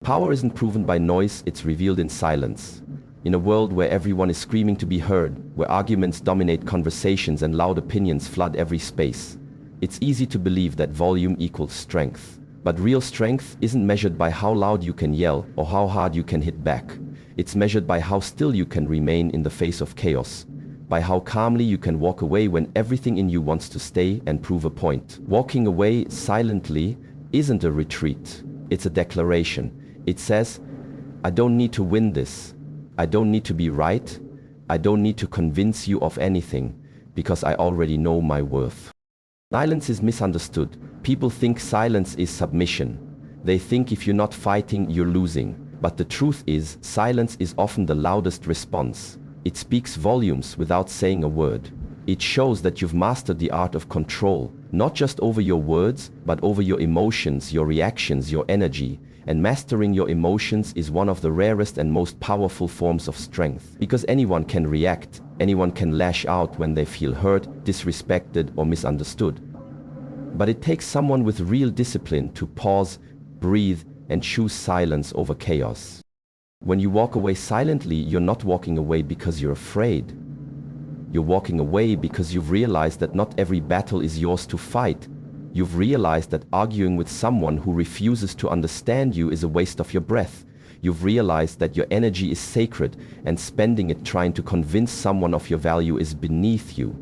Power isn't proven by noise, it's revealed in silence. In a world where everyone is screaming to be heard, where arguments dominate conversations and loud opinions flood every space, it's easy to believe that volume equals strength. But real strength isn't measured by how loud you can yell or how hard you can hit back. It's measured by how still you can remain in the face of chaos, by how calmly you can walk away when everything in you wants to stay and prove a point. Walking away silently isn't a retreat, it's a declaration. It says, I don't need to win this. I don't need to be right. I don't need to convince you of anything, because I already know my worth. Silence is misunderstood. People think silence is submission. They think if you're not fighting, you're losing. But the truth is, silence is often the loudest response. It speaks volumes without saying a word. It shows that you've mastered the art of control, not just over your words, but over your emotions, your reactions, your energy. And mastering your emotions is one of the rarest and most powerful forms of strength. Because anyone can react, anyone can lash out when they feel hurt, disrespected, or misunderstood. But it takes someone with real discipline to pause, breathe, and choose silence over chaos. When you walk away silently, you're not walking away because you're afraid. You're walking away because you've realized that not every battle is yours to fight. You've realized that arguing with someone who refuses to understand you is a waste of your breath. You've realized that your energy is sacred, and spending it trying to convince someone of your value is beneath you.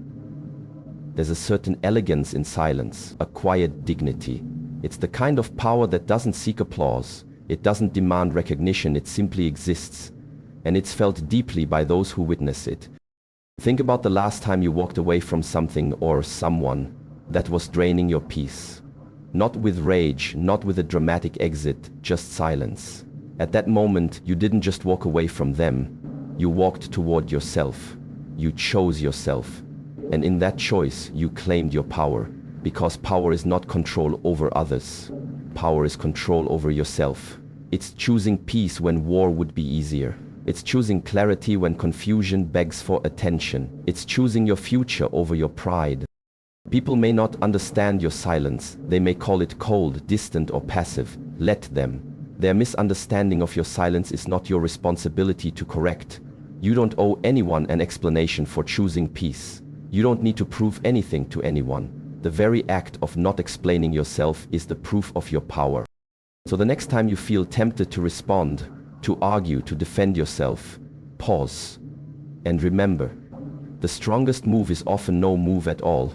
There's a certain elegance in silence, a quiet dignity. It's the kind of power that doesn't seek applause. It doesn't demand recognition, it simply exists. And it's felt deeply by those who witness it. Think about the last time you walked away from something or someone that was draining your peace. Not with rage, not with a dramatic exit, just silence. At that moment, you didn't just walk away from them. You walked toward yourself. You chose yourself. And in that choice, you claimed your power. Because power is not control over others. Power is control over yourself. It's choosing peace when war would be easier. It's choosing clarity when confusion begs for attention. It's choosing your future over your pride. People may not understand your silence. They may call it cold, distant, or passive. Let them. Their misunderstanding of your silence is not your responsibility to correct. You don't owe anyone an explanation for choosing peace. You don't need to prove anything to anyone. The very act of not explaining yourself is the proof of your power. So the next time you feel tempted to respond, to argue, to defend yourself, pause. And remember, the strongest move is often no move at all.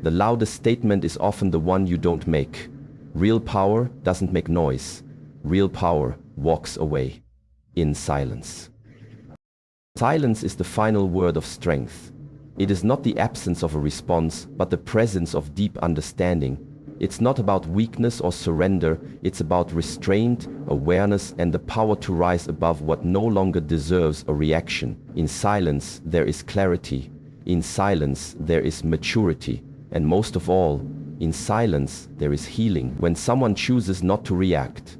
The loudest statement is often the one you don't make. Real power doesn't make noise. Real power walks away in silence. Silence is the final word of strength. It is not the absence of a response, but the presence of deep understanding. It's not about weakness or surrender, it's about restraint, awareness, and the power to rise above what no longer deserves a reaction. In silence, there is clarity. In silence, there is maturity. And most of all, in silence, there is healing. When someone chooses not to react,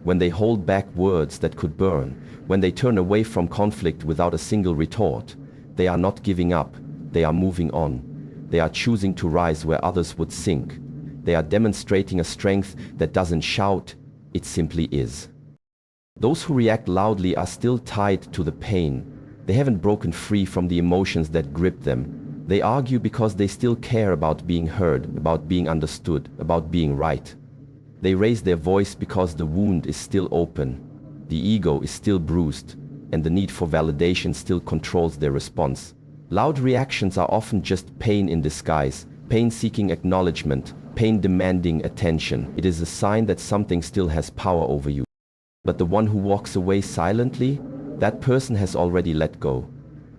when they hold back words that could burn, when they turn away from conflict without a single retort, they are not giving up, they are moving on. They are choosing to rise where others would sink. They are demonstrating a strength that doesn't shout, it simply is. Those who react loudly are still tied to the pain. They haven't broken free from the emotions that grip them. They argue because they still care about being heard, about being understood, about being right. They raise their voice because the wound is still open, the ego is still bruised, and the need for validation still controls their response. Loud reactions are often just pain in disguise, pain seeking acknowledgement, pain demanding attention. It is a sign that something still has power over you. But the one who walks away silently, that person has already let go.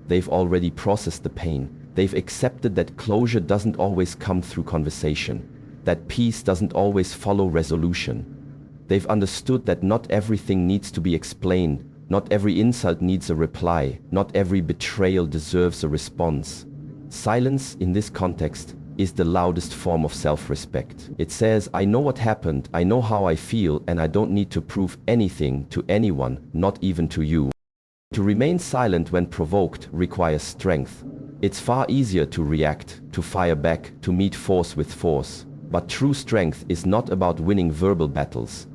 They've already processed the pain. They've accepted that closure doesn't always come through conversation, that peace doesn't always follow resolution. They've understood that not everything needs to be explained, not every insult needs a reply, not every betrayal deserves a response. Silence, in this context, is the loudest form of self-respect. It says, I know what happened, I know how I feel, and I don't need to prove anything to anyone, not even to you. To remain silent when provoked requires strength. It's far easier to react, to fire back, to meet force with force. But true strength is not about winning verbal battles.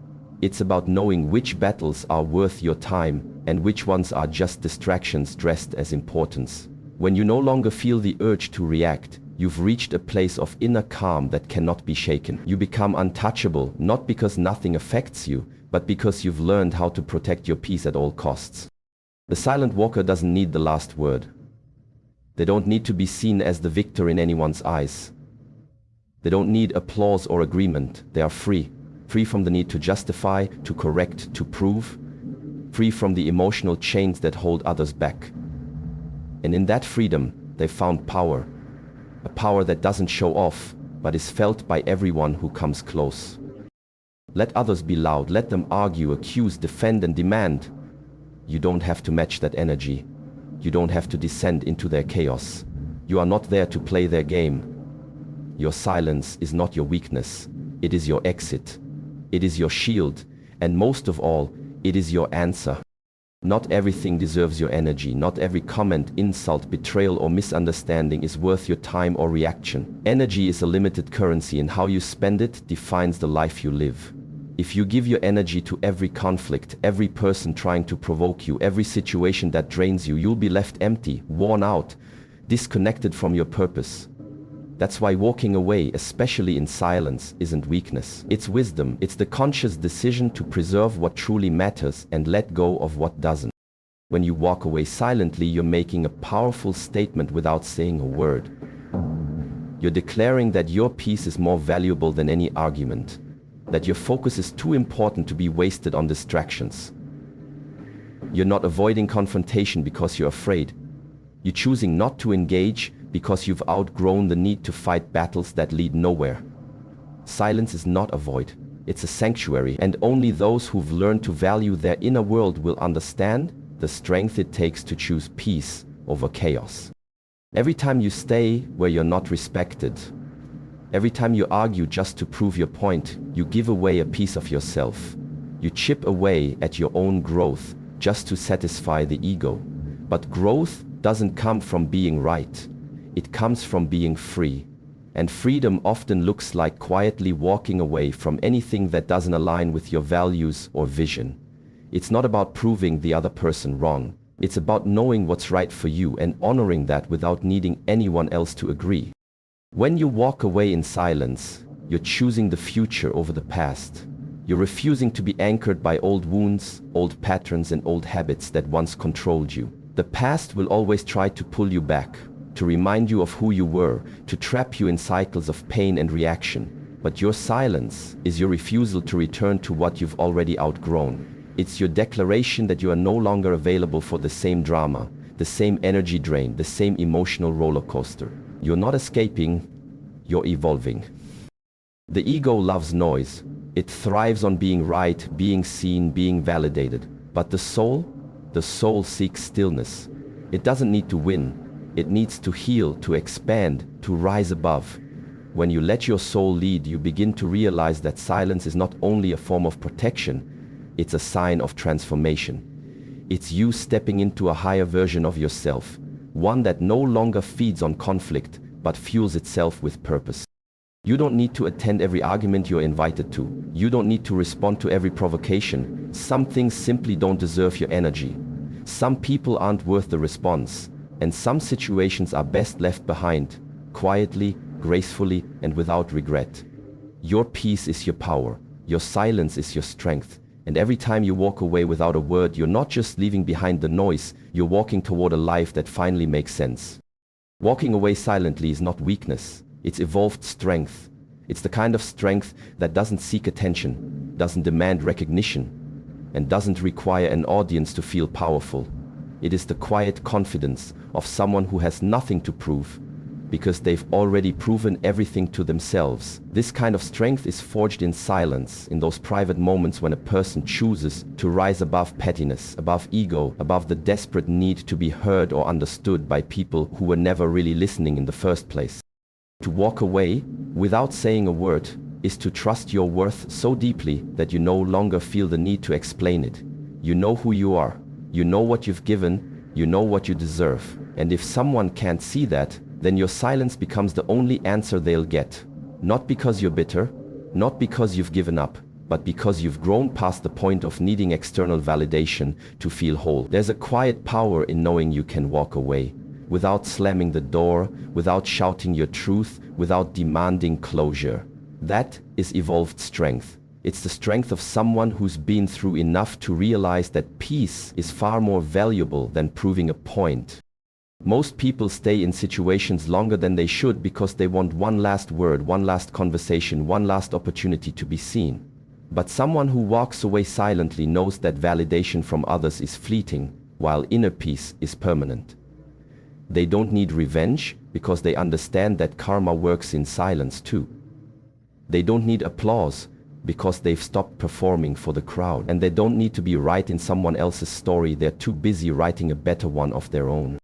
It's about knowing which battles are worth your time and which ones are just distractions dressed as importance. When you no longer feel the urge to react, you've reached a place of inner calm that cannot be shaken. You become untouchable, not because nothing affects you, but because you've learned how to protect your peace at all costs. The silent walker doesn't need the last word. They don't need to be seen as the victor in anyone's eyes. They don't need applause or agreement. They are free. Free from the need to justify, to correct, to prove. Free from the emotional chains that hold others back. And in that freedom, they found power. A power that doesn't show off, but is felt by everyone who comes close. Let others be loud. Let them argue, accuse, defend, and demand. You don't have to match that energy. You don't have to descend into their chaos. You are not there to play their game. Your silence is not your weakness. It is your exit. It is your shield. And most of all, it is your answer. Not everything deserves your energy. Not every comment, insult, betrayal, or misunderstanding is worth your time or reaction. Energy is a limited currency, and how you spend it defines the life you live. If you give your energy to every conflict, every person trying to provoke you, every situation that drains you, you'll be left empty, worn out, disconnected from your purpose. That's why walking away, especially in silence, isn't weakness. It's wisdom. It's the conscious decision to preserve what truly matters and let go of what doesn't. When you walk away silently, you're making a powerful statement without saying a word. You're declaring that your peace is more valuable than any argument, that your focus is too important to be wasted on distractions. You're not avoiding confrontation because you're afraid. You're choosing not to engage because you've outgrown the need to fight battles that lead nowhere. Silence is not a void, it's a sanctuary, and only those who've learned to value their inner world will understand the strength it takes to choose peace over chaos. Every time you stay where you're not respected, every time you argue just to prove your point, you give away a piece of yourself. You chip away at your own growth just to satisfy the ego. But growth doesn't come from being right. It comes from being free. And freedom often looks like quietly walking away from anything that doesn't align with your values or vision. It's not about proving the other person wrong. It's about knowing what's right for you and honoring that without needing anyone else to agree. When you walk away in silence, you're choosing the future over the past. You're refusing to be anchored by old wounds, old patterns, and old habits that once controlled you. The past will always try to pull you back, to remind you of who you were, to trap you in cycles of pain and reaction. But your silence is your refusal to return to what you've already outgrown. It's your declaration that you are no longer available for the same drama, the same energy drain, the same emotional roller coaster. You're not escaping, you're evolving. The ego loves noise. It thrives on being right, being seen, being validated. But the soul seeks stillness. It doesn't need to win. It needs to heal, to expand, to rise above. When you let your soul lead, you begin to realize that silence is not only a form of protection, it's a sign of transformation. It's you stepping into a higher version of yourself, one that no longer feeds on conflict, but fuels itself with purpose. You don't need to attend every argument you're invited to. You don't need to respond to every provocation. Some things simply don't deserve your energy. Some people aren't worth the response. And some situations are best left behind, quietly, gracefully, and without regret. Your peace is your power. Your silence is your strength. And every time you walk away without a word, you're not just leaving behind the noise, you're walking toward a life that finally makes sense. Walking away silently is not weakness. It's evolved strength. It's the kind of strength that doesn't seek attention, doesn't demand recognition, and doesn't require an audience to feel powerful. It is the quiet confidence of someone who has nothing to prove, because they've already proven everything to themselves. This kind of strength is forged in silence, in those private moments when a person chooses to rise above pettiness, above ego, above the desperate need to be heard or understood by people who were never really listening in the first place. To walk away without saying a word is to trust your worth so deeply that you no longer feel the need to explain it. You know who you are. You know what you've given, you know what you deserve. And if someone can't see that, then your silence becomes the only answer they'll get. Not because you're bitter, not because you've given up, but because you've grown past the point of needing external validation to feel whole. There's a quiet power in knowing you can walk away, without slamming the door, without shouting your truth, without demanding closure. That is evolved strength. It's the strength of someone who's been through enough to realize that peace is far more valuable than proving a point. Most people stay in situations longer than they should because they want one last word, one last conversation, one last opportunity to be seen. But someone who walks away silently knows that validation from others is fleeting, while inner peace is permanent. They don't need revenge because they understand that karma works in silence too. They don't need applause because they've stopped performing for the crowd. And they don't need to be right in someone else's story, they're too busy writing a better one of their own.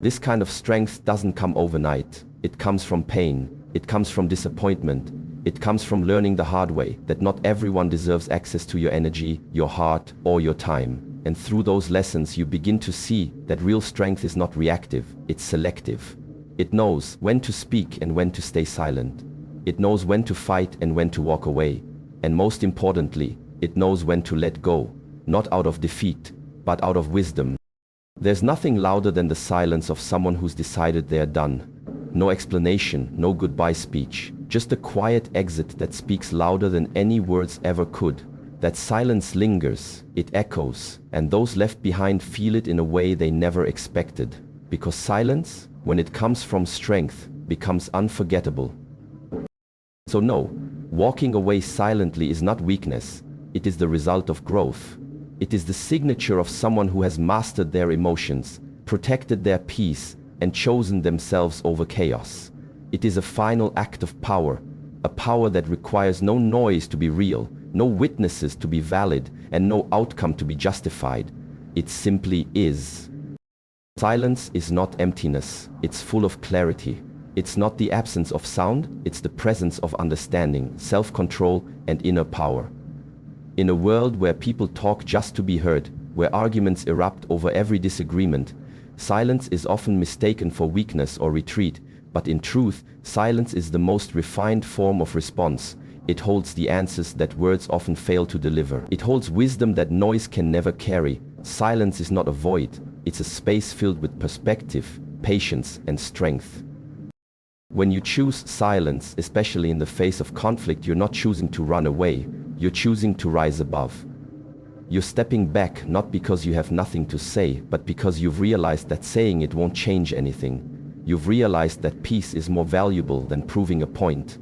This kind of strength doesn't come overnight. It comes from pain. It comes from disappointment. It comes from learning the hard way that not everyone deserves access to your energy, your heart, or your time. And through those lessons you begin to see that real strength is not reactive, it's selective. It knows when to speak and when to stay silent. It knows when to fight and when to walk away. And most importantly, it knows when to let go, not out of defeat, but out of wisdom. There's nothing louder than the silence of someone who's decided they're done. No explanation, no goodbye speech, just a quiet exit that speaks louder than any words ever could. That silence lingers, it echoes, and those left behind feel it in a way they never expected. Because silence, when it comes from strength, becomes unforgettable. So no, walking away silently is not weakness, it is the result of growth. It is the signature of someone who has mastered their emotions, protected their peace, and chosen themselves over chaos. It is a final act of power, a power that requires no noise to be real, no witnesses to be valid, and no outcome to be justified. It simply is. Silence is not emptiness, it's full of clarity. It's not the absence of sound, it's the presence of understanding, self-control, and inner power. In a world where people talk just to be heard, where arguments erupt over every disagreement, silence is often mistaken for weakness or retreat, but in truth, silence is the most refined form of response. It holds the answers that words often fail to deliver. It holds wisdom that noise can never carry. Silence is not a void, it's a space filled with perspective, patience, and strength. When you choose silence, especially in the face of conflict, you're not choosing to run away, you're choosing to rise above. You're stepping back not because you have nothing to say, but because you've realized that saying it won't change anything. You've realized that peace is more valuable than proving a point.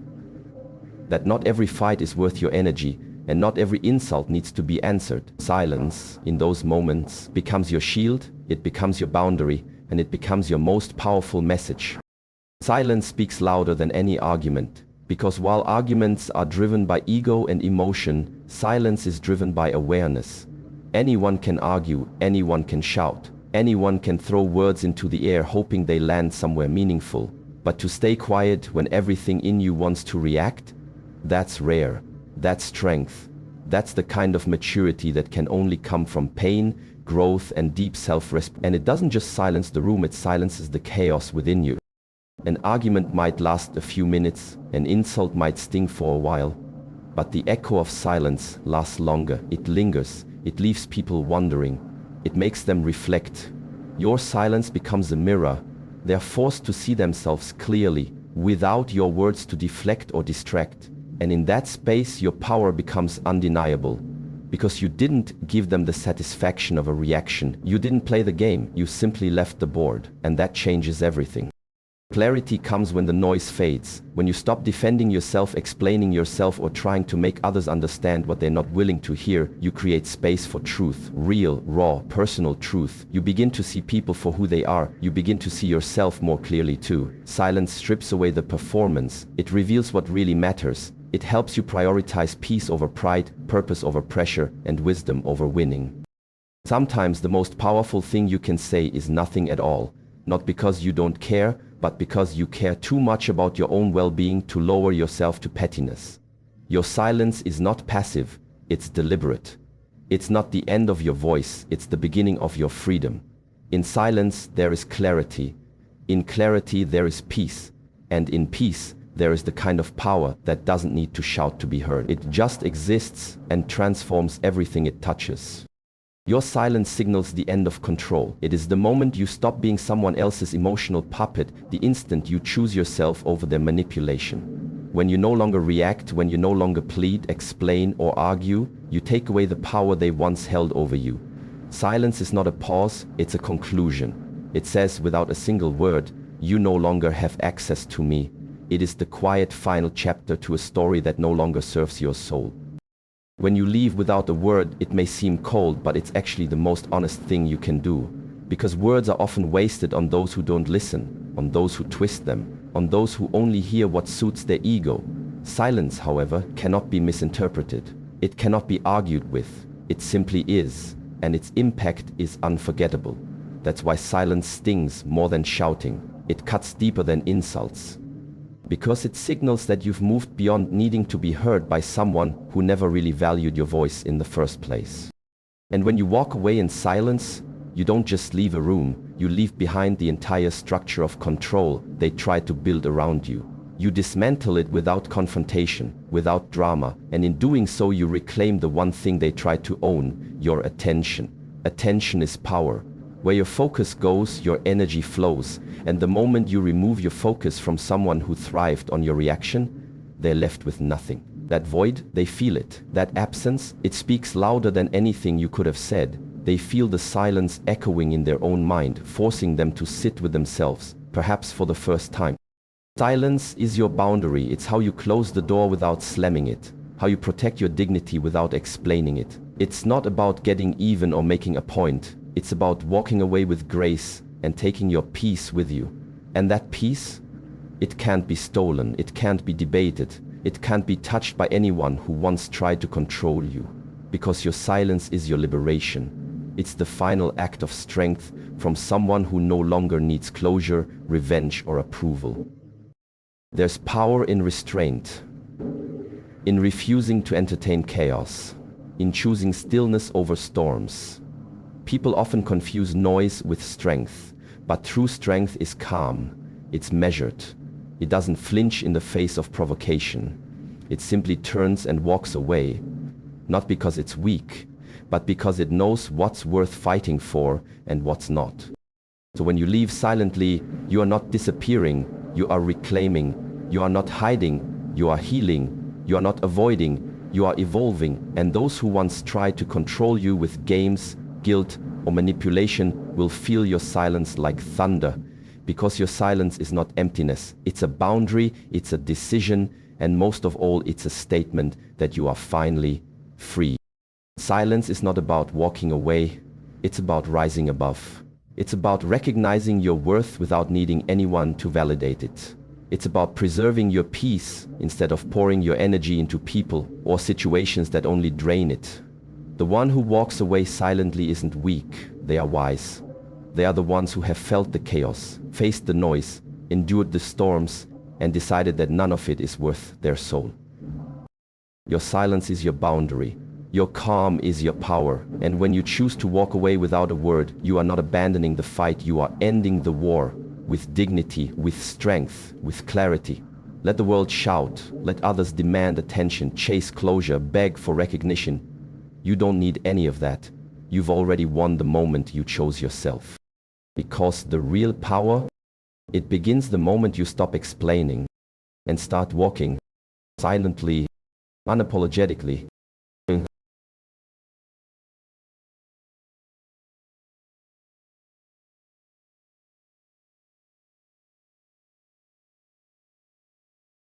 That not every fight is worth your energy, and not every insult needs to be answered. Silence, in those moments, becomes your shield, it becomes your boundary, and it becomes your most powerful message. Silence speaks louder than any argument, because while arguments are driven by ego and emotion, silence is driven by awareness. Anyone can argue, anyone can shout, anyone can throw words into the air hoping they land somewhere meaningful. But to stay quiet when everything in you wants to react, that's rare. That's strength. That's the kind of maturity that can only come from pain, growth, and deep self-respect. And it doesn't just silence the room, it silences the chaos within you. An argument might last a few minutes, an insult might sting for a while, but the echo of silence lasts longer. It lingers, it leaves people wondering, it makes them reflect. Your silence becomes a mirror. They're forced to see themselves clearly, without your words to deflect or distract. And in that space, your power becomes undeniable. Because you didn't give them the satisfaction of a reaction. You didn't play the game, you simply left the board. And that changes everything. Clarity comes when the noise fades, when you stop defending yourself, explaining yourself, or trying to make others understand what they're not willing to hear. You create space for truth, real, raw, personal truth. You begin to see people for who they are. You begin to see yourself more clearly too. Silence strips away the performance. It reveals what really matters. It helps you prioritize peace over pride, purpose over pressure, and wisdom over winning. Sometimes the most powerful thing you can say is nothing at all. Not because you don't care, but because you care too much about your own well-being to lower yourself to pettiness. Your silence is not passive, it's deliberate. It's not the end of your voice, it's the beginning of your freedom. In silence, there is clarity. In clarity, there is peace. And in peace, There is the kind of power that doesn't need to shout to be heard. It just exists and transforms everything it touches. Your silence signals the end of control. It is the moment you stop being someone else's emotional puppet, the instant you choose yourself over their manipulation. When you no longer react, when you no longer plead, explain, or argue, you take away the power they once held over you. Silence is not a pause, it's a conclusion. It says without a single word, you no longer have access to me. It is the quiet final chapter to a story that no longer serves your soul. When you leave without a word, it may seem cold, but it's actually the most honest thing you can do. Because words are often wasted on those who don't listen, on those who twist them, on those who only hear what suits their ego. Silence, however, cannot be misinterpreted. It cannot be argued with. It simply is, and its impact is unforgettable. That's why silence stings more than shouting. It cuts deeper than insults. Because it signals that you've moved beyond needing to be heard by someone who never really valued your voice in the first place. And when you walk away in silence, you don't just leave a room, you leave behind the entire structure of control they tried to build around you. You dismantle it without confrontation, without drama, and in doing so you reclaim the one thing they tried to own, your attention. Attention is power. Where your focus goes, your energy flows, and the moment you remove your focus from someone who thrived on your reaction, they're left with nothing. That void, they feel it. That absence, it speaks louder than anything you could have said. They feel the silence echoing in their own mind, forcing them to sit with themselves, perhaps for the first time. Silence is your boundary. It's how you close the door without slamming it, how you protect your dignity without explaining it. It's not about getting even or making a point. It's about walking away with grace and taking your peace with you. And that peace, it can't be stolen, it can't be debated, it can't be touched by anyone who once tried to control you. Because your silence is your liberation. It's the final act of strength from someone who no longer needs closure, revenge, or approval. There's power in restraint, in refusing to entertain chaos, in choosing stillness over storms. People often confuse noise with strength, but true strength is calm. It's measured. It doesn't flinch in the face of provocation. It simply turns and walks away, not because it's weak, but because it knows what's worth fighting for and what's not. So when you leave silently, you are not disappearing, you are reclaiming. You are not hiding, you are healing. You are not avoiding, you are evolving. And those who once tried to control you with games, guilt, or manipulation will feel your silence like thunder, because your silence is not emptiness. It's a boundary, it's a decision, and most of all, it's a statement that you are finally free. Silence is not about walking away, it's about rising above. It's about recognizing your worth without needing anyone to validate it. It's about preserving your peace instead of pouring your energy into people or situations that only drain it. The one who walks away silently isn't weak, they are wise. They are the ones who have felt the chaos, faced the noise, endured the storms, and decided that none of it is worth their soul. Your silence is your boundary. Your calm is your power. And when you choose to walk away without a word, you are not abandoning the fight, you are ending the war with dignity, with strength, with clarity. Let the world shout, let others demand attention, chase closure, beg for recognition. You don't need any of that. You've already won the moment you chose yourself. Because the real power, it begins the moment you stop explaining and start walking silently, unapologetically.